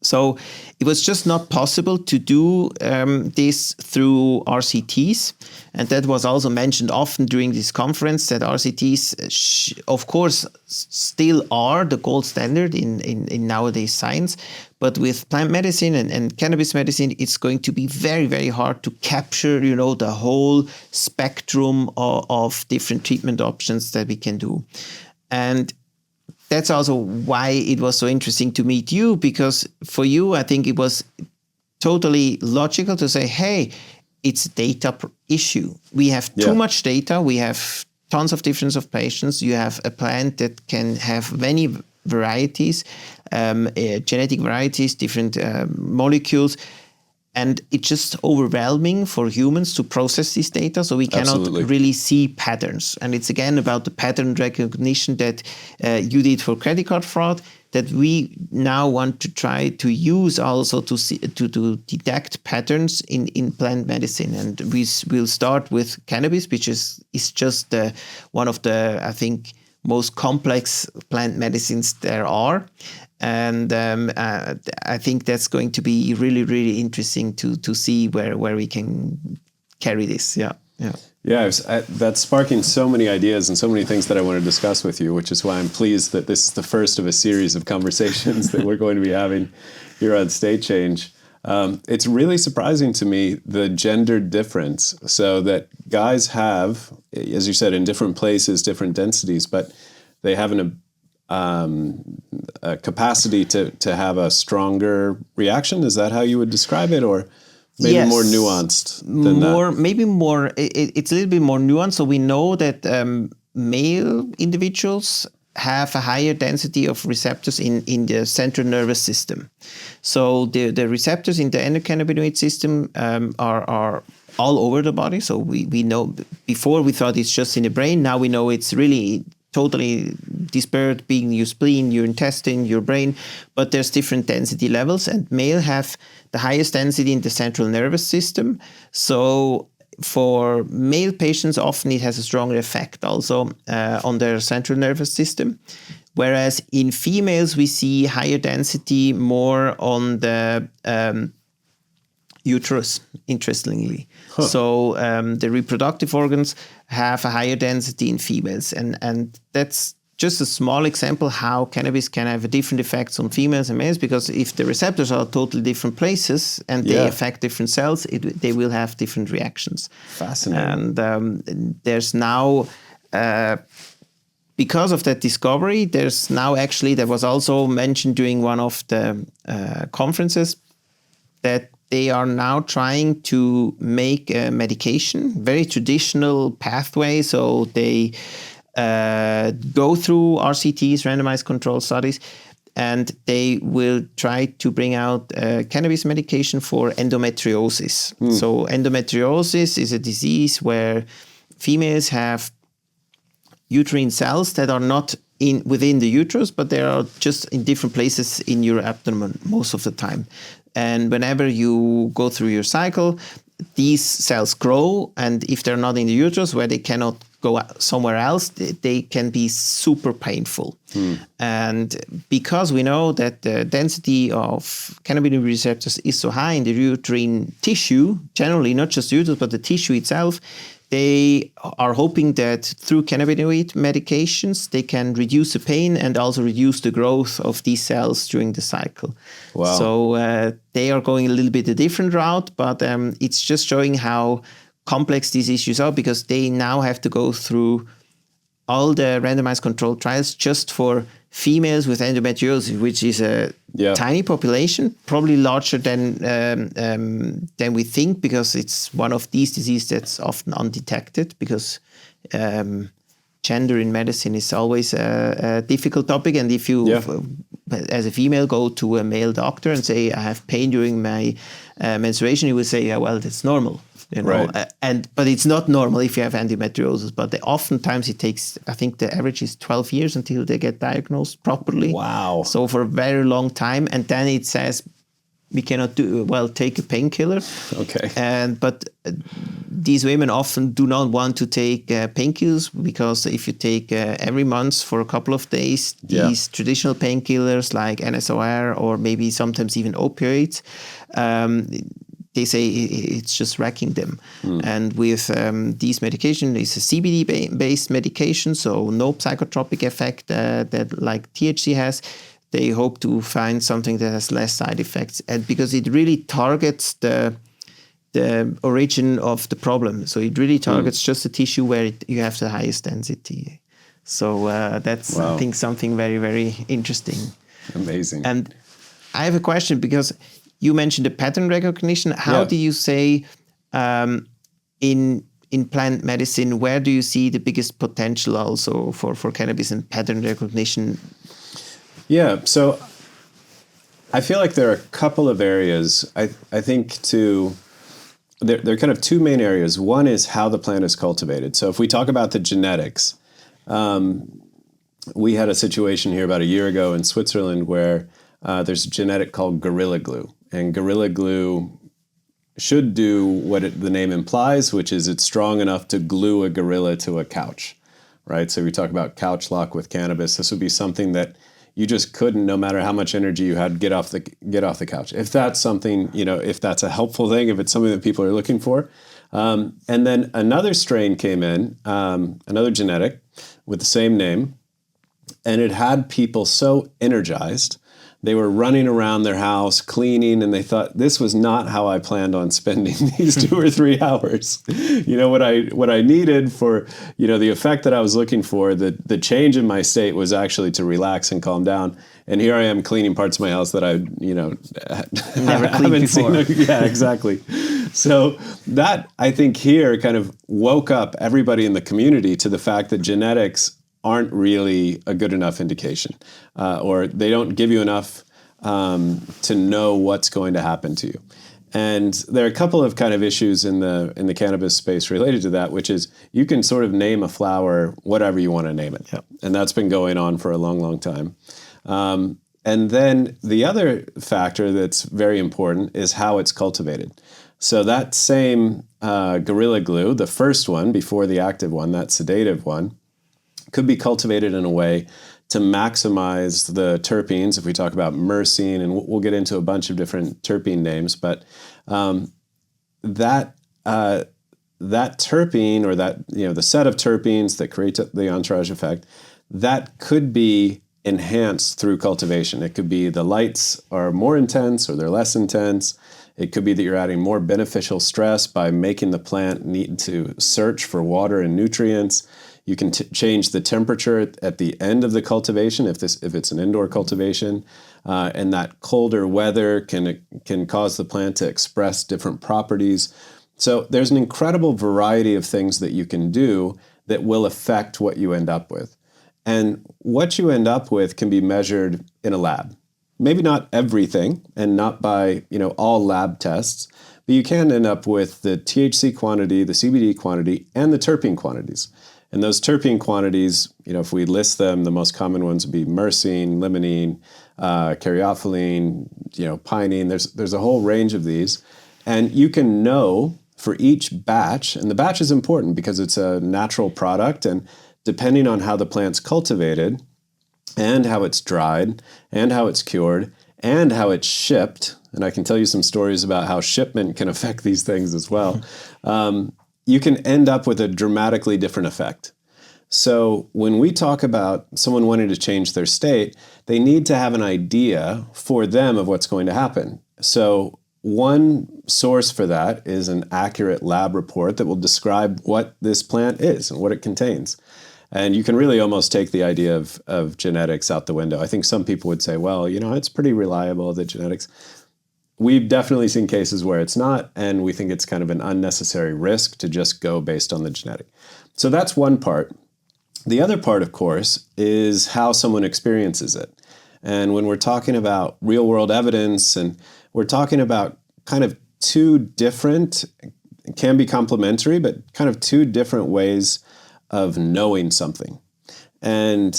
Speaker 3: So it was just not possible to do this through RCTs. And that was also mentioned often during this conference, that RCTs, of course, still are the gold standard in nowadays science. But with plant medicine and cannabis medicine, it's going to be very, very hard to capture, the whole spectrum of different treatment options that we can do. And that's also why it was so interesting to meet you, because for you, I think it was totally logical to say, hey, it's a data issue. We have too much data. We have tons of difference of patients. You have a plant that can have many varieties, genetic varieties, different molecules. And it's just overwhelming for humans to process this data, so we cannot really see patterns. And it's again about the pattern recognition that you did for credit card fraud, that we now want to try to use also to detect patterns in plant medicine. And we'll start with cannabis, which is just one of the, I think, most complex plant medicines there are. And I think that's going to be really, really interesting to see where we can carry this. Yeah.
Speaker 2: That's sparking so many ideas and so many things that I want to discuss with you, which is why I'm pleased that this is the first of a series of conversations that we're going to be having here on State Change. It's really surprising to me, the gender difference, so that guys have, as you said, in different places, different densities, but they have a capacity to have a stronger reaction. Is that how you would describe it, or maybe more nuanced than that?
Speaker 3: Maybe more. It's a little bit more nuanced. So we know that male individuals have a higher density of receptors in the central nervous system. So the receptors in the endocannabinoid system are all over the body. So we know, before we thought it's just in the brain. Now we know it's really totally dispersed, being your spleen, your intestine, your brain, but there's different density levels, and male have the highest density in the central nervous system. So for male patients, often it has a stronger effect also on their central nervous system. Whereas in females, we see higher density more on the uterus, interestingly. So the reproductive organs have a higher density in females. And that's just a small example how cannabis can have a different effects on females and males, because if the receptors are totally different places and they affect different cells, they will have different reactions.
Speaker 2: Fascinating.
Speaker 3: And there's now, because of that discovery, there's now actually, that was also mentioned during one of the conferences, that they are now trying to make a medication, very traditional pathway. So they go through RCTs, randomized control studies, and they will try to bring out cannabis medication for endometriosis. So endometriosis is a disease where females have uterine cells that are not within the uterus, but they are just in different places in your abdomen most of the time. And whenever you go through your cycle, these cells grow, and if they're not in the uterus where they cannot go somewhere else, they can be super painful. And because we know that the density of cannabinoid receptors is so high in the uterine tissue, generally not just the uterus, but the tissue itself, they are hoping that through cannabinoid medications, they can reduce the pain and also reduce the growth of these cells during the cycle.
Speaker 2: Wow.
Speaker 3: So they are going a little bit a different route, but it's just showing how complex these issues are, because they now have to go through all the randomized controlled trials just for females with endometriosis, which is a tiny population, probably larger than we think, because it's one of these diseases that's often undetected, because gender in medicine is always a difficult topic. And if you, as a female, go to a male doctor and say, I have pain during my menstruation, he will say, yeah, well, that's normal. You know,
Speaker 2: right.
Speaker 3: But it's not normal if you have endometriosis. But oftentimes it takes, I think the average is 12 years until they get diagnosed properly.
Speaker 2: Wow.
Speaker 3: So for a very long time. And then it says we cannot take a painkiller.
Speaker 2: Okay.
Speaker 3: But these women often do not want to take painkillers, because if you take every month for a couple of days, these traditional painkillers like NSOR or maybe sometimes even opioids, they say it's just wrecking them. And with these medication, it's a CBD-based medication, so no psychotropic effect that like THC has. They hope to find something that has less side effects, and because it really targets the origin of the problem. So it really targets just the tissue where you have the highest density. So that's, I think, something very, very interesting.
Speaker 2: Amazing.
Speaker 3: And I have a question, because you mentioned the pattern recognition. How do you say in plant medicine, where do you see the biggest potential also for cannabis and pattern recognition?
Speaker 2: Yeah, so I feel like there are a couple of areas. I think there are kind of two main areas. One is how the plant is cultivated. So if we talk about the genetics, we had a situation here about a year ago in Switzerland where there's a genetic called Gorilla Glue. And Gorilla Glue should do what the name implies, which is it's strong enough to glue a gorilla to a couch, right? So we talk about couch lock with cannabis. This would be something that you just couldn't, no matter how much energy you had, get off the couch. If that's something, if that's a helpful thing, if it's something that people are looking for. And then another strain came in, another genetic with the same name, and it had people so energized. They were running around their house, cleaning, and they thought, this was not how I planned on spending these 2 or 3 hours. What I needed for, the effect that I was looking for, the change in my state was actually to relax and calm down. And here I am cleaning parts of my house that I,
Speaker 3: never cleaned before.
Speaker 2: Yeah, exactly. So that, I think, here kind of woke up everybody in the community to the fact that genetics aren't really a good enough indication, or they don't give you enough to know what's going to happen to you. And there are a couple of kind of issues in the cannabis space related to that, which is you can sort of name a flower whatever you want to name it.
Speaker 3: Yep.
Speaker 2: And that's been going on for a long, long time. And then the other factor that's very important is how it's cultivated. So that same Gorilla Glue, the first one before the active one, that sedative one, could be cultivated in a way to maximize the terpenes. If we talk about myrcene, and we'll get into a bunch of different terpene names, but that terpene, or that the set of terpenes that create the entourage effect, that could be enhanced through cultivation. It could be the lights are more intense or they're less intense. It could be that you're adding more beneficial stress by making the plant need to search for water and nutrients. You can change the temperature at the end of the cultivation if it's an indoor cultivation, and that colder weather can cause the plant to express different properties. So there's an incredible variety of things that you can do that will affect what you end up with. And what you end up with can be measured in a lab. Maybe not everything and not by, all lab tests, but you can end up with the THC quantity, the CBD quantity, and the terpene quantities. And those terpene quantities, if we list them, the most common ones would be myrcene, limonene, caryophyllene, pinene. There's a whole range of these. And you can know for each batch, and the batch is important because it's a natural product, and depending on how the plant's cultivated and how it's dried and how it's cured and how it's shipped, and I can tell you some stories about how shipment can affect these things as well, you can end up with a dramatically different effect. So when we talk about someone wanting to change their state, they need to have an idea for them of what's going to happen. So one source for that is an accurate lab report that will describe what this plant is and what it contains. And you can really almost take the idea of genetics out the window. I think some people would say, well, it's pretty reliable, the genetics. We've definitely seen cases where it's not, and we think it's kind of an unnecessary risk to just go based on the genetic. So that's one part. The other part, of course, is how someone experiences it. And when we're talking about real world evidence, and we're talking about kind of two different, can be complementary, but kind of two different ways of knowing something. And,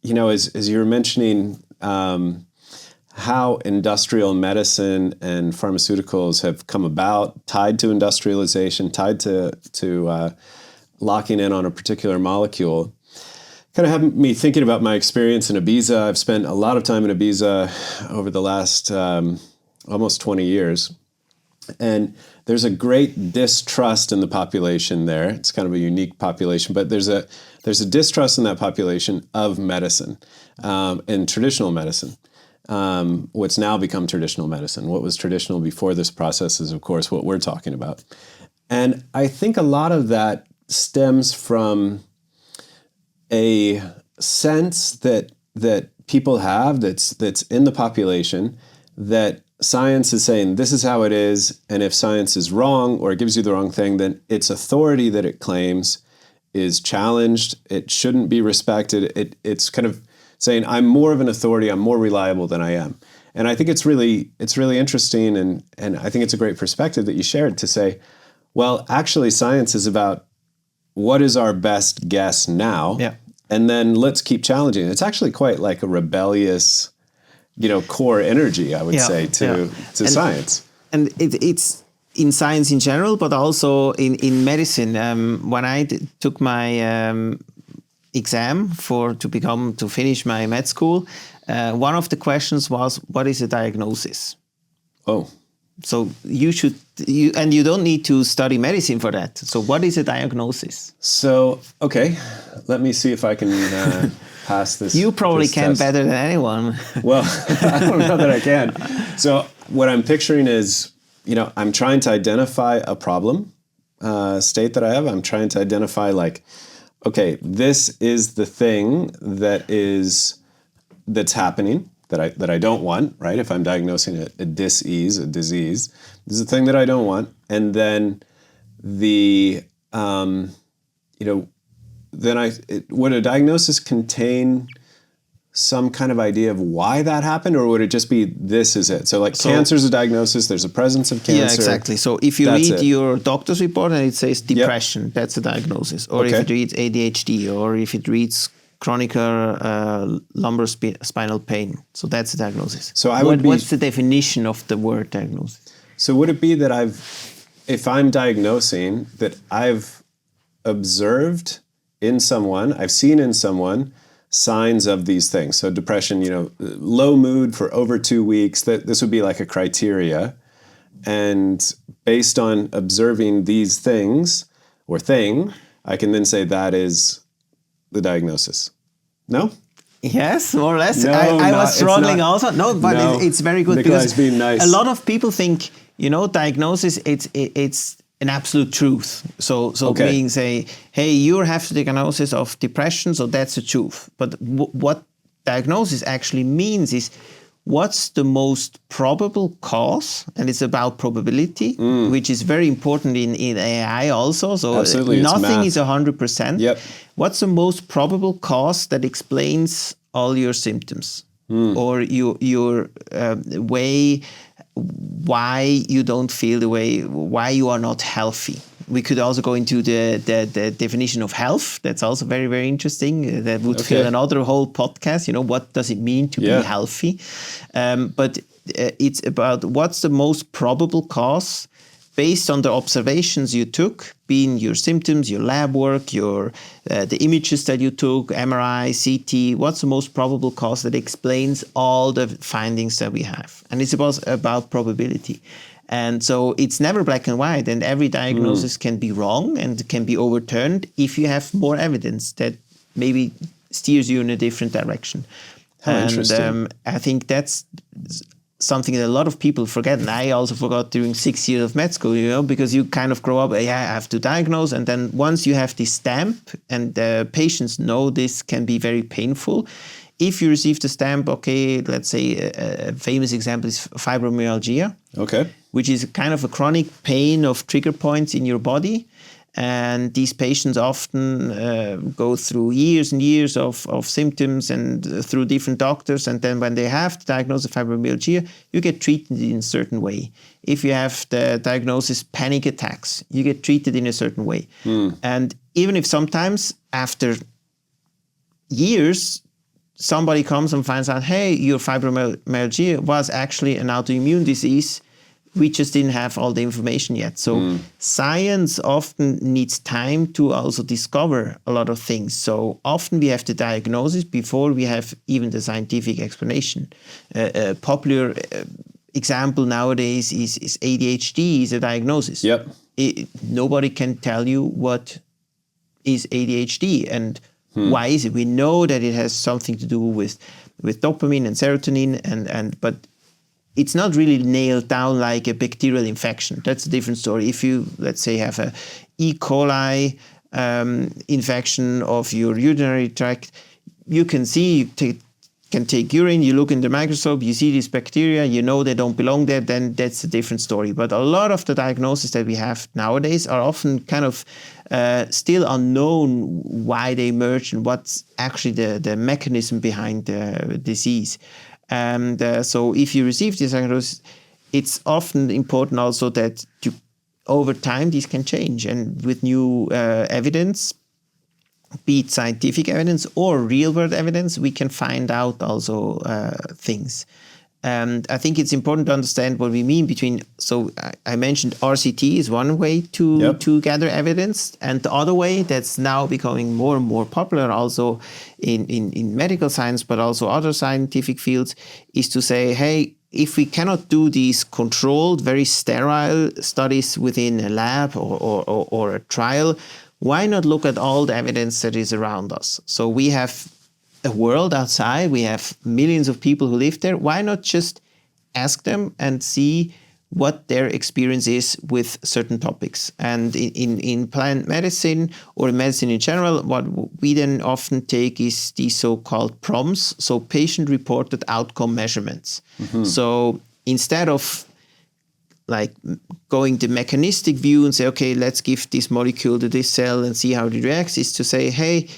Speaker 2: as you were mentioning, how industrial medicine and pharmaceuticals have come about, tied to industrialization, tied to locking in on a particular molecule, kind of have me thinking about my experience in Ibiza. I've spent a lot of time in Ibiza over the last almost 20 years. And there's a great distrust in the population there. It's kind of a unique population, but there's a distrust in that population of medicine and traditional medicine. What's now become traditional medicine. What was traditional before this process is, of course, what we're talking about. And I think a lot of that stems from a sense that people have that's in the population that science is saying this is how it is, and if science is wrong or it gives you the wrong thing, then its authority that it claims is challenged. It shouldn't be respected. It's kind of saying I'm more of an authority, I'm more reliable than I am. And I think it's really interesting, and I think it's a great perspective that you shared to say, well, actually science is about what is our best guess now, and then let's keep challenging it. It's actually quite like a rebellious core energy, I would say, to science. And
Speaker 3: it's in science in general, but also in medicine. When I took my exam to finish my med school, one of the questions was, what is a diagnosis?
Speaker 2: Oh.
Speaker 3: So you don't need to study medicine for that. So what is a diagnosis?
Speaker 2: So, okay, let me see if I can pass this.
Speaker 3: You probably can
Speaker 2: test
Speaker 3: better than anyone.
Speaker 2: Well, I don't know that I can. So what I'm picturing is, I'm trying to identify a problem state that I have. I'm trying to identify okay, this is the thing that's happening that I don't want, right? If I'm diagnosing a disease, this is the thing that I don't want. And then would a diagnosis contain some kind of idea of why that happened, or would it just be this is it? So cancer is a diagnosis, there's a presence of cancer.
Speaker 3: Yeah, exactly. So if you read your doctor's report and it says depression, that's a diagnosis. Or if it reads ADHD, or if it reads chronic lumbar spinal pain, so that's a diagnosis. So what's the definition of the word diagnosis?
Speaker 2: So would it be that if I'm diagnosing, that I've observed in someone, I've seen in someone signs of these things. So depression, low mood for over 2 weeks, that this would be like a criteria. And based on observing these things or thing, I can then say that is the diagnosis. No?
Speaker 3: Yes, more or less.
Speaker 2: No,
Speaker 3: I was struggling also. No, but it's very good.
Speaker 2: Nicolai's being nice.
Speaker 3: A lot of people think, diagnosis, it's an absolute truth. So being say, hey, you have the diagnosis of depression, so that's the truth. But what diagnosis actually means is what's the most probable cause, and it's about probability, which is very important in AI also. So
Speaker 2: absolutely,
Speaker 3: nothing is 100%.
Speaker 2: Yep.
Speaker 3: what's the most probable cause that explains all your symptoms or your way why you don't feel the way, why you are not healthy. We could also go into the definition of health. That's also very, very interesting. That would fill another whole podcast. What does it mean to be healthy? But it's about what's the most probable cause based on the observations you took, being your symptoms, your lab work, the images that you took, MRI, CT. What's the most probable cause that explains all the findings that we have? And it's about probability. And so it's never black and white, and every diagnosis can be wrong and can be overturned if you have more evidence that maybe steers you in a different direction.
Speaker 2: Interesting.
Speaker 3: I think that's something that a lot of people forget, and I also forgot during 6 years of med school, because you kind of grow up, I have to diagnose, and then once you have this stamp, and patients know this can be very painful. If you receive the stamp, let's say a famous example is fibromyalgia, which is kind of a chronic pain of trigger points in your body. And these patients often go through years and years of symptoms and through different doctors. And then when they have the diagnosis of fibromyalgia, you get treated in a certain way. If you have the diagnosis panic attacks, you get treated in a certain way. And even if sometimes after years, somebody comes and finds out, hey, your fibromyalgia was actually an autoimmune disease. We just didn't have all the information yet. So science often needs time to also discover a lot of things. So often we have the diagnosis before we have even the scientific explanation. A popular example nowadays is ADHD is a diagnosis. Nobody can tell you what is ADHD and why is it. We know that it has something to do with dopamine and serotonin, but it's not really nailed down like a bacterial infection. That's a different story. If you, let's say, have a E. coli infection of your urinary tract, you can see, can take urine, you look in the microscope, you see these bacteria, you know they don't belong there, then that's a different story. But a lot of the diagnoses that we have nowadays are often kind of still unknown why they emerge and what's actually the mechanism behind the disease. And so if you receive this diagnosis, it's often important also that over time these can change. And with new evidence, be it scientific evidence or real-world evidence, we can find out also things. And I think it's important to understand what we mean between, so I mentioned RCT is one way to gather evidence, and the other way that's now becoming more and more popular also in medical science, but also other scientific fields, is to say, hey, if we cannot do these controlled, very sterile studies within a lab or a trial, why not look at all the evidence that is around us? So we have a world outside, we have millions of people who live there. Why not just ask them and see what their experience is with certain topics? And in plant medicine or medicine in general, what we then often take is these so-called PROMs, so patient-reported outcome measurements. So instead of like going the mechanistic view and say, okay, let's give this molecule to this cell and see how it reacts, is to say, hey,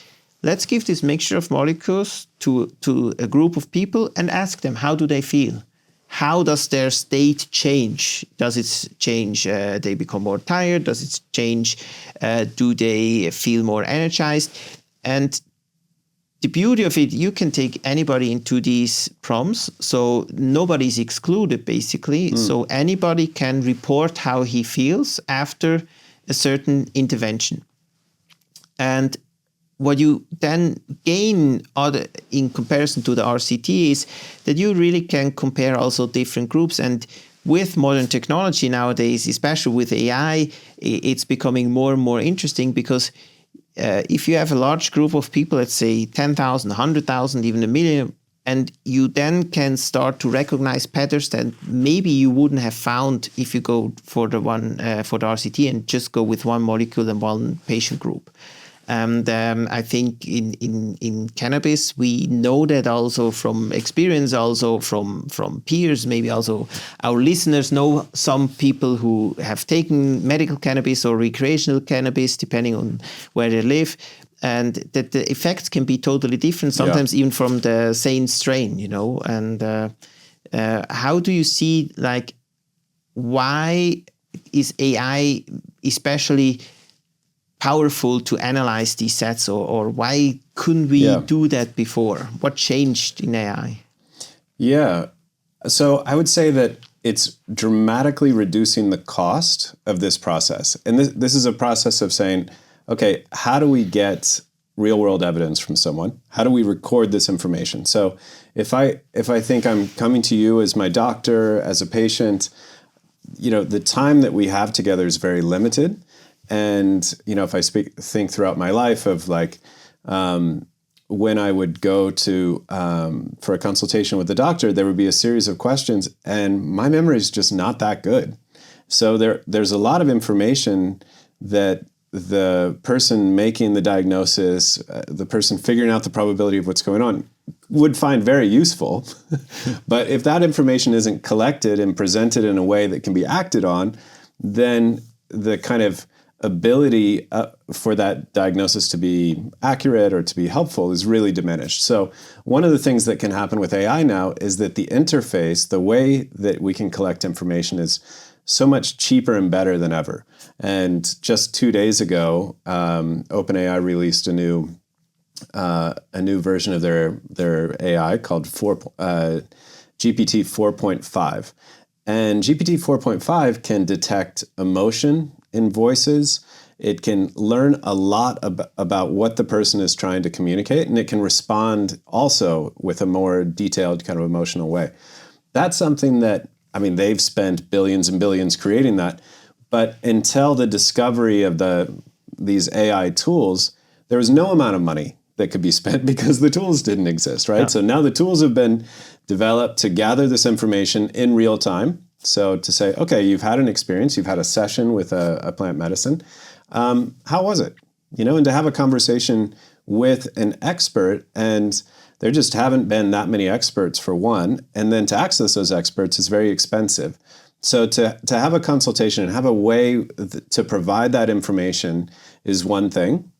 Speaker 3: let's give this mixture of molecules to a group of people and ask them, how do they feel? How does their state change? Does it change, they become more tired? Does it change, do they feel more energized? And the beauty of it, you can take anybody into these PROMs, so nobody's excluded basically. So anybody can report how he feels after a certain intervention. And what you then gain in comparison to the RCT is that you really can compare also different groups. And with modern technology nowadays, especially with AI, it's becoming more and more interesting because if you have a large group of people, let's say 10,000, 100,000, even a million, and you then can start to recognize patterns that maybe you wouldn't have found if you go for the RCT and just go with one molecule and one patient group. And I think in cannabis, we know that also from experience, also from peers, maybe also our listeners know some people who have taken medical cannabis or recreational cannabis, depending on where they live. and that the effects can be totally different, sometimes even from the same strain, you know. And how do you see, like, why is AI especially powerful to analyze these sets, or why couldn't we do that before? What changed in AI?
Speaker 2: Yeah. So I would say that it's dramatically reducing the cost of this process. And this is a process of saying, okay, how do we get real world evidence from someone? How do we record this information? So if I think I'm coming to you as my doctor, as a patient, you know, the time that we have together is very limited. And, you know, if I think throughout my life of like, when I would go to for a consultation with the doctor, there would be a series of questions, and my memory is just not that good. So there's a lot of information that the person making the diagnosis, the person figuring out the probability of what's going on, would find very useful. But if that information isn't collected and presented in a way that can be acted on, then the kind of ability for that diagnosis to be accurate or to be helpful is really diminished. So one of the things that can happen with AI now is that the interface, the way that we can collect information, is so much cheaper and better than ever. And just 2 days ago, OpenAI released a new version of their AI called GPT 4.5. And GPT 4.5 can detect emotion in voices. It can learn a lot about what the person is trying to communicate, and it can respond also with a more detailed kind of emotional way. That's something that, I mean, they've spent billions and billions creating that, but until the discovery of these AI tools, there was no amount of money that could be spent because the tools didn't exist, right? Yeah. So now the tools have been developed to gather this information in real time. So to say, okay, you've had an experience, you've had a session with a plant medicine. How was it? You know, and to have a conversation with an expert, and there just haven't been that many experts for one, and then to access those experts is very expensive. So to have a consultation and have a way to provide that information is one thing.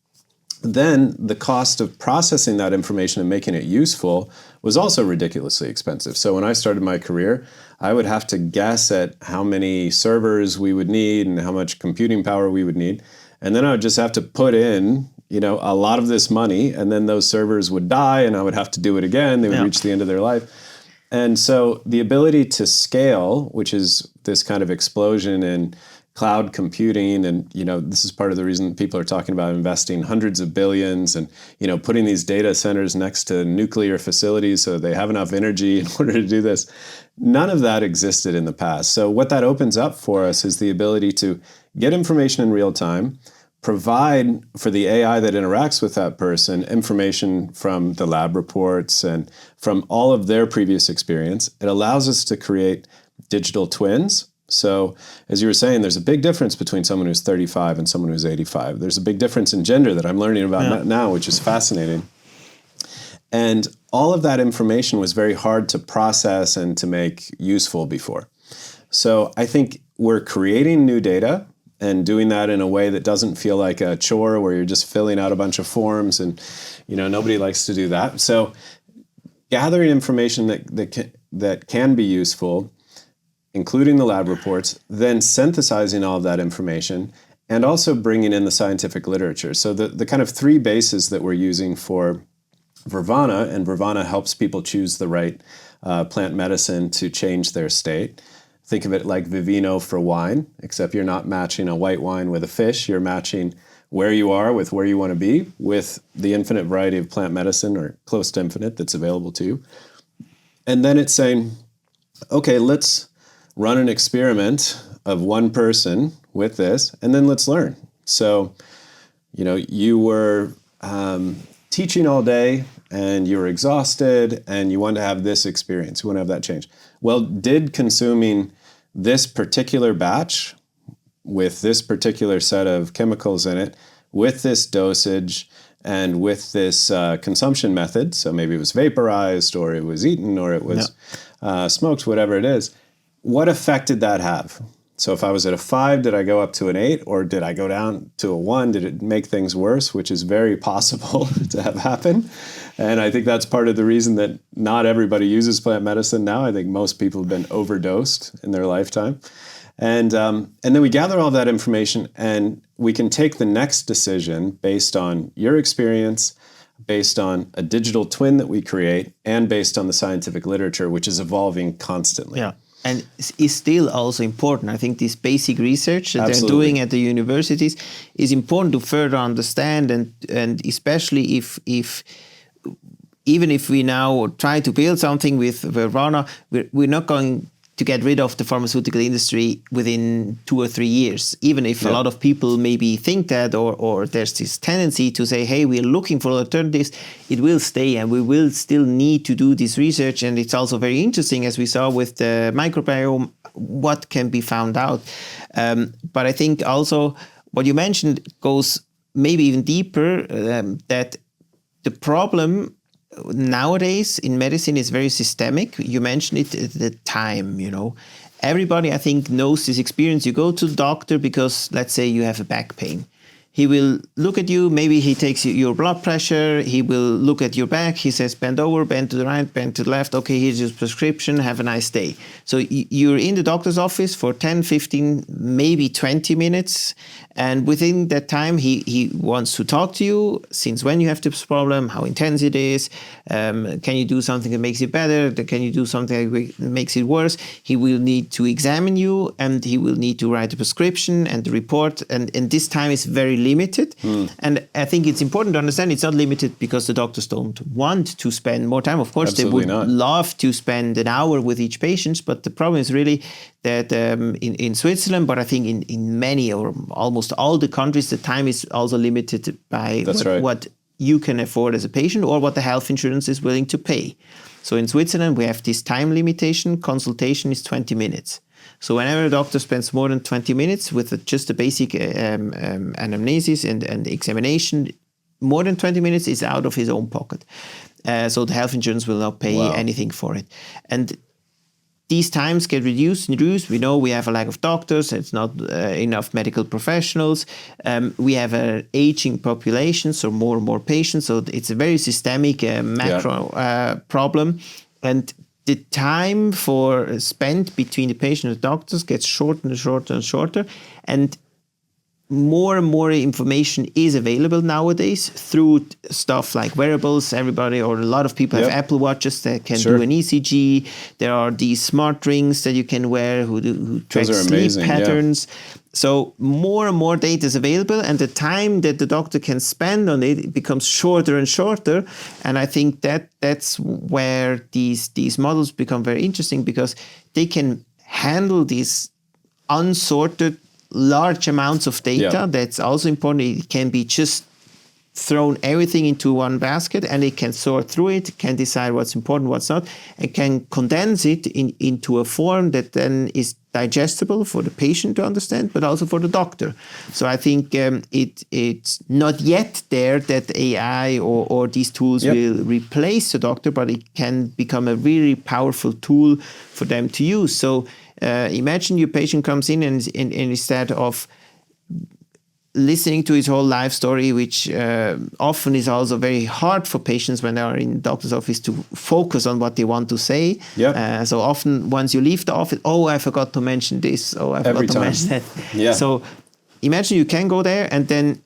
Speaker 2: Then the cost of processing that information and making it useful was also ridiculously expensive. So when I started my career, I would have to guess at how many servers we would need and how much computing power we would need. And then I would just have to put in, you know, a lot of this money, and then those servers would die and I would have to do it again. They would reach the end of their life. And so the ability to scale, which is this kind of explosion in cloud computing, and, you know, this is part of the reason people are talking about investing hundreds of billions and, you know, putting these data centers next to nuclear facilities so they have enough energy in order to do this. None of that existed in the past. So what that opens up for us is the ability to get information in real time, provide for the AI that interacts with that person information from the lab reports and from all of their previous experience. It allows us to create digital twins. So as you were saying, there's a big difference between someone who's 35 and someone who's 85. There's a big difference in gender that I'm learning about now, which is fascinating. And all of that information was very hard to process and to make useful before. So I think we're creating new data and doing that in a way that doesn't feel like a chore where you're just filling out a bunch of forms, and, you know, nobody likes to do that. So gathering information that can be useful, including the lab reports, then synthesizing all of that information, and also bringing in the scientific literature. So the kind of three bases that we're using for Vervana, and Vervana helps people choose the right plant medicine to change their state. Think of it like Vivino for wine, except you're not matching a white wine with a fish. You're matching where you are with where you want to be with the infinite variety of plant medicine, or close to infinite, that's available to you. And then it's saying, okay, let's run an experiment of one person with this, and then let's learn. So, you know, you were teaching all day and you were exhausted and you want to have this experience, you want to have that change. Well, did consuming this particular batch with this particular set of chemicals in it, with this dosage and with this consumption method, so maybe it was vaporized or it was eaten or it was smoked, whatever it is, what effect did that have? So if I was at a 5, did I go up to an 8, or did I go down to a 1? Did it make things worse, which is very possible to have happen. And I think that's part of the reason that not everybody uses plant medicine now. I think most people have been overdosed in their lifetime. And then we gather all that information, and we can take the next decision based on your experience, based on a digital twin that we create, and based on the scientific literature, which is evolving constantly.
Speaker 3: Yeah. And is still also important. I think this basic research that they're doing at the universities is important to further understand, and especially if even if we now try to build something with Vervana, we're not going to get rid of the pharmaceutical industry within 2 or 3 years, even if a lot of people maybe think that, or there's this tendency to say, hey, we're looking for alternatives. It will stay, and we will still need to do this research. And it's also very interesting, as we saw with the microbiome, what can be found out. But I think also what you mentioned goes maybe even deeper, that the problem nowadays in medicine is very systemic. You mentioned it, the time, Everybody, I think, knows this experience. You go to the doctor because, let's say, you have a back pain. He will look at you. Maybe he takes your blood pressure. He will look at your back. He says, bend over, bend to the right, bend to the left. Okay, here's your prescription. Have a nice day. So you're in the doctor's office for 10, 15, maybe 20 minutes. And within that time, he wants to talk to you. Since when you have this problem, how intense it is. Can you do something that makes it better? Can you do something that makes it worse? He will need to examine you, and he will need to write a prescription and the report. And this time is very limited. And I think it's important to understand it's not limited because the doctors don't want to spend more time. Of course,
Speaker 2: Absolutely
Speaker 3: they would love to spend an hour with each patient, but the problem is really that in Switzerland, but I think in many or almost all the countries, the time is also limited by what you can afford as a patient or what the health insurance is willing to pay. So in Switzerland, we have this time limitation. Consultation is 20 minutes. So whenever a doctor spends more than 20 minutes with just a basic anamnesis and examination, more than 20 minutes is out of his own pocket. So the health insurance will not pay anything for it. And these times get reduced. We know we have a lack of doctors. It's not enough medical professionals. We have an aging population, so more and more patients. So it's a very systemic macro problem. And the time spent between the patient and the doctors gets shorter and shorter and shorter. And more information is available nowadays through stuff like wearables. Everybody or a lot of people have Apple Watches that can do an ECG. There are these smart rings that you can wear who track sleep patterns. So more and more data is available, and the time that the doctor can spend on it becomes shorter and shorter. And I think that's where these models become very interesting, because they can handle these unsorted large amounts of data. That's also important. It can be just thrown everything into one basket, and it can sort through it, can decide what's important, what's not, and can condense it into a form that then is digestible for the patient to understand, but also for the doctor. So I think it's not yet there that AI or these tools will replace the doctor, but it can become a really powerful tool for them to use. So imagine your patient comes in and instead of listening to his whole life story, which often is also very hard for patients when they are in the doctor's office to focus on what they want to say. So often once you leave the office, I forgot to mention this, I forgot to mention that. So imagine you can go there, and then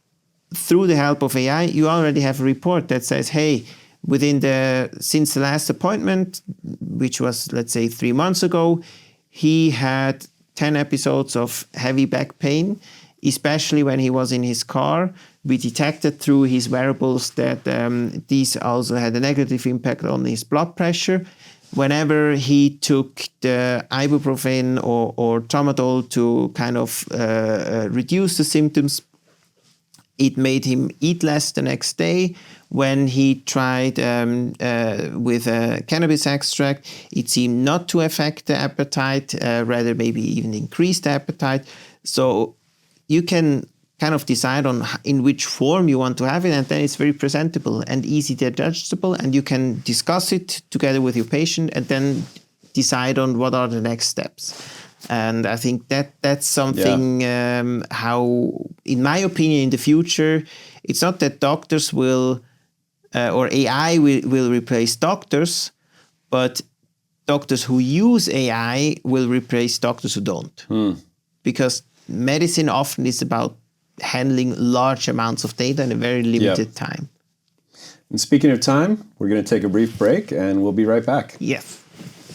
Speaker 3: through the help of AI, you already have a report that says, hey, since the last appointment, which was, let's say, 3 months ago, he had 10 episodes of heavy back pain, especially when he was in his car. We detected through his wearables that these also had a negative impact on his blood pressure. Whenever he took the ibuprofen or tramadol to kind of reduce the symptoms, it made him eat less the next day. When he tried with a cannabis extract, it seemed not to affect the appetite, rather maybe even increase the appetite. So you can kind of decide on in which form you want to have it, and then it's very presentable and easy digestible, and you can discuss it together with your patient and then decide on what are the next steps. And I think that's something how, in my opinion, in the future, it's not that doctors will or AI will replace doctors, but doctors who use AI will replace doctors who don't. Because medicine often is about handling large amounts of data in a very limited time.
Speaker 2: And speaking of time, we're going to take a brief break and we'll be right back.
Speaker 3: Yes.